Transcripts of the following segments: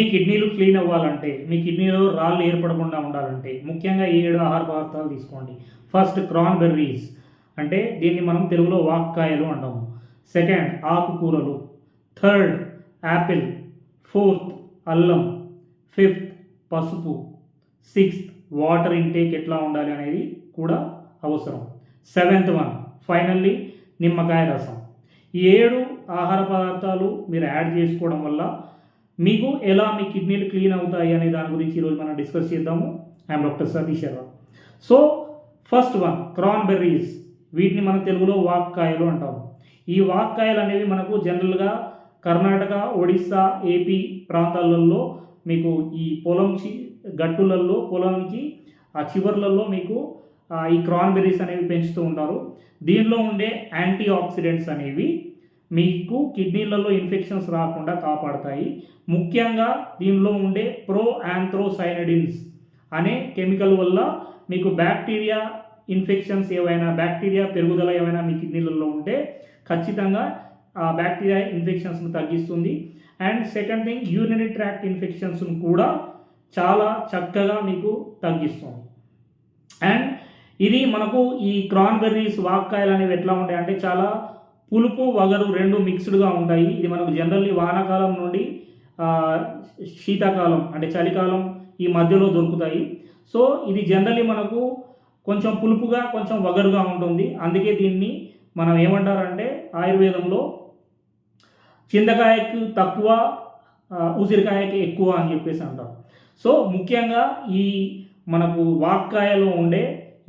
మీ కిడ్నీలు క్లీన్ అవ్వాలంటే, మీ కిడ్నీలో రాళ్ళు ఏర్పడకుండా ఉండాలంటే ముఖ్యంగా 7 ఆహార పదార్థాలు తీసుకోండి. ఫస్ట్ క్రాన్బెర్రీస్, అంటే దీన్ని మనం తెలుగులో వాక్కాయలు అంటాము. సెకండ్ ఆకుకూరలు. Third Apple. ఫోర్త్ అల్లం. ఫిఫ్త్ పసుపు. సిక్స్త్ వాటర్ ఇంటేక్ ఎట్లా ఉండాలి అనేది కూడా అవసరం. సెవెంత్ వన్ ఫైనల్లీ నిమ్మకాయ రసం. ఈ 7 ఆహార పదార్థాలు మీరు యాడ్ చేసుకోవడం వల్ల మీకు ఎలా మీ కిడ్నీలు క్లీన్ అవుతాయి అనే దాని గురించి ఈరోజు మనం డిస్కస్ చేద్దాము. I'm doctor Satish Sharma. So first one cranberries, వీటిని మనం తెలుగులో వాక్కాయలు అంటాము. ఈ వాక్కాయలు అనేవి మనకు జనరల్గా కర్ణాటక, ఒడిస్సా, ఏపీ ప్రాంతాలలో మీకు ఈ పొలం గట్టులలో పొలానికి ఆ చివర్లలో మీకు ఈ క్రాన్బెర్రీస్ అనేవి పెంచుతూ ఉంటారు. దీనిలో ఉండే యాంటీ ఆక్సిడెంట్స్ అనేవి మీకు కిడ్నీలలో ఇన్ఫెక్షన్స్ రాకుండా కాపాడతాయి. ముఖ్యంగా దీనిలో ఉండే ప్రోయాంథ్రోసైనడిన్స్ అనే కెమికల్ వల్ల మీకు బ్యాక్టీరియా ఇన్ఫెక్షన్స్ ఏవైనా, బ్యాక్టీరియా పెరుగుదల ఏమైనా మీ కిడ్నీలలో ఉంటే ఖచ్చితంగా ఆ బ్యాక్టీరియా ఇన్ఫెక్షన్స్ను తగ్గిస్తుంది. And second thing urinary tract ఇన్ఫెక్షన్స్ను కూడా చాలా చక్కగా మీకు తగ్గిస్తుంది. అండ్ ఇది మనకు ఈ క్రాన్బెర్రీస్ వాక్కాయలు అనేవి ఎట్లా ఉంటాయి అంటే చాలా పులుపు వగరు రెండు మిక్స్డ్గా ఉంటాయి. ఇది మనకు జనరల్లీ వానాకాలం నుండి శీతాకాలం అంటే చలికాలం ఈ మధ్యలో దొరుకుతాయి. సో ఇది జనరల్లీ మనకు కొంచెం పులుపుగా కొంచెం వగరుగా ఉంటుంది. అందుకే దీన్ని మనం ఏమంటారంటే ఆయుర్వేదంలో చింతకాయకు తక్కువ ఉసిరికాయకి ఎక్కువ అని చెప్పేసి అంటారు. సో ముఖ్యంగా ఈ మనకు వాక్కాయలో ఉండే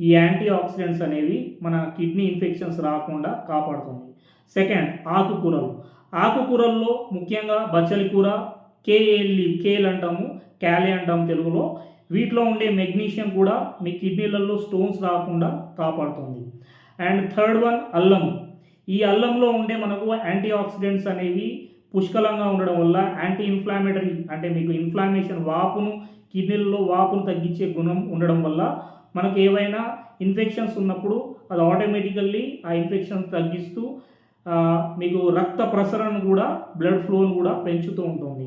ఈ యాంటీ ఆక్సిడెంట్స్ అనేవి మన కిడ్నీ ఇన్ఫెక్షన్స్ రాకుండా కాపాడుతుంది. సెకండ్ ఆకుకూరలు. ఆకుకూరల్లో ముఖ్యంగా బచ్చలి కూర, కేల్ అంటాము, క్యాలే అంటాము తెలుగులో. వీటిలో ఉండే మెగ్నీషియం కూడా మీ కిడ్నీలలో స్టోన్స్ రాకుండా కాపాడుతుంది. అండ్ థర్డ్ వన్ అల్లం. ఈ అల్లంలో ఉండే మనకు యాంటీ ఆక్సిడెంట్స్ అనేవి పుష్కలంగా ఉండడం వల్ల యాంటీ ఇన్ఫ్లామేటరీ అంటే మీకు ఇన్ఫ్లామేషన్ వాపును కిడ్నీలలో వాపును తగ్గించే గుణం ఉండడం వల్ల మనకు ఏవైనా ఇన్ఫెక్షన్స్ ఉన్నప్పుడు అది ఆటోమేటికల్లీ ఆ ఇన్ఫెక్షన్ తగ్గిస్తూ మీకు రక్త ప్రసరణ కూడా బ్లడ్ ఫ్లోను కూడా పెంచుతూ ఉంటుంది.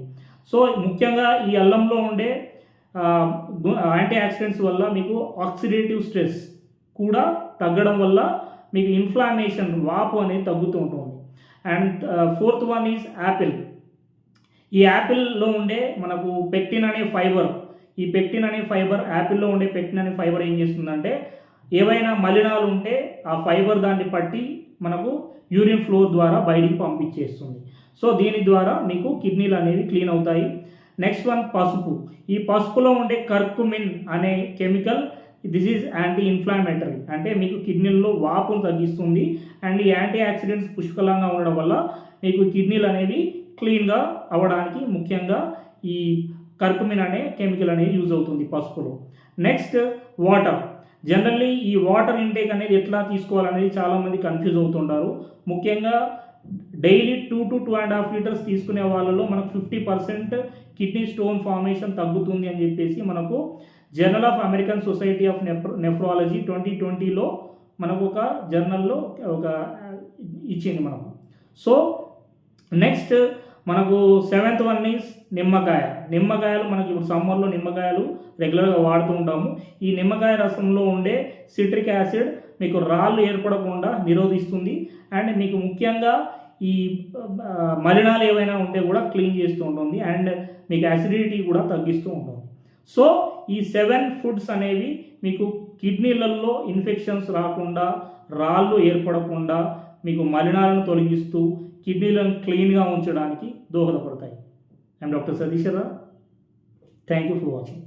సో ముఖ్యంగా ఈ అల్లంలో ఉండే యాంటీ ఆక్సిడెంట్స్ వల్ల మీకు ఆక్సిడేటివ్ స్ట్రెస్ కూడా తగ్గడం వల్ల మీకు ఇన్ఫ్లామేషన్ వాపు అనేది తగ్గుతూ ఉంటుంది. And fourth one is Apple. ఈ యాపిల్లో ఉండే మనకు పెక్టిన్ అనే ఫైబర్, ఈ పెక్టిన్ అనే ఫైబర్ యాపిల్లో ఉండే పెక్టిన్ అనే ఫైబర్ ఏం చేస్తుందంటే ఏవైనా మలినాలు ఉంటే ఆ ఫైబర్ దాన్ని పట్టి మనకు యూరిన్ ఫ్లో ద్వారా బయటికి పంపించేస్తుంది. సో దీని ద్వారా మీకు కిడ్నీలు అనేవి క్లీన్ అవుతాయి. నెక్స్ట్ వన్ పసుపు. ఈ పసుపులో ఉండే కర్కుమిన్ అనే chemical this is anti inflammatory అంటే మీకు కిడ్నీల్లో వాపును తగ్గిస్తుంది. అండ్ ఈ యాంటీ ఆక్సిడెంట్స్ పుష్కలంగా ఉండడం వల్ల మీకు కిడ్నీలు అనేవి క్లీన్గా అవ్వడానికి ముఖ్యంగా ఈ కర్కుమిన్ అనే కెమికల్ అనేది యూజ్ అవుతుంది పసుపులో. Next water. జనరల్లీ ఈ వాటర్ ఇంటేక్ అనేది ఎట్లా తీసుకోవాలనేది చాలామంది కన్ఫ్యూజ్ అవుతుంటారు. ముఖ్యంగా డైలీ 2 to 2.5 లీటర్స్ తీసుకునే వాళ్ళలో మనకు 50% కిడ్నీ స్టోన్ ఫార్మేషన్ తగ్గుతుంది అని చెప్పేసి మనకు journal of American society of nephrology 2020లో మనకు ఒక జర్నల్లో ఒక ఇచ్చింది మనకు. సో నెక్స్ట్ మనకు సెవెంత్ వన్ ఈజ్ నిమ్మకాయ. నిమ్మకాయలు మనకి ఇప్పుడు సమ్మర్లో నిమ్మకాయలు రెగ్యులర్గా వాడుతూ ఉంటాము. ఈ నిమ్మకాయ రసంలో ఉండే సిట్రిక్ యాసిడ్ మీకు రాళ్ళు ఏర్పడకుండా నిరోధిస్తుంది. అండ్ మీకు ముఖ్యంగా ఈ మలినాలు ఏవైనా ఉంటే కూడా క్లీన్ చేస్తూ ఉంటుంది. అండ్ మీకు యాసిడిటీ కూడా తగ్గిస్తూ ఉంటుంది. సో ఈ 7 ఫుడ్స్ అనేవి మీకు కిడ్నీలలో ఇన్ఫెక్షన్స్ రాకుండా, రాళ్ళు ఏర్పడకుండా, మీకు మలినాలను తొలగిస్తూ కిడ్నీలను క్లీన్గా ఉంచడానికి దోహదపడతాయి. I'm doctor Satish Sharma. Thank you for watching.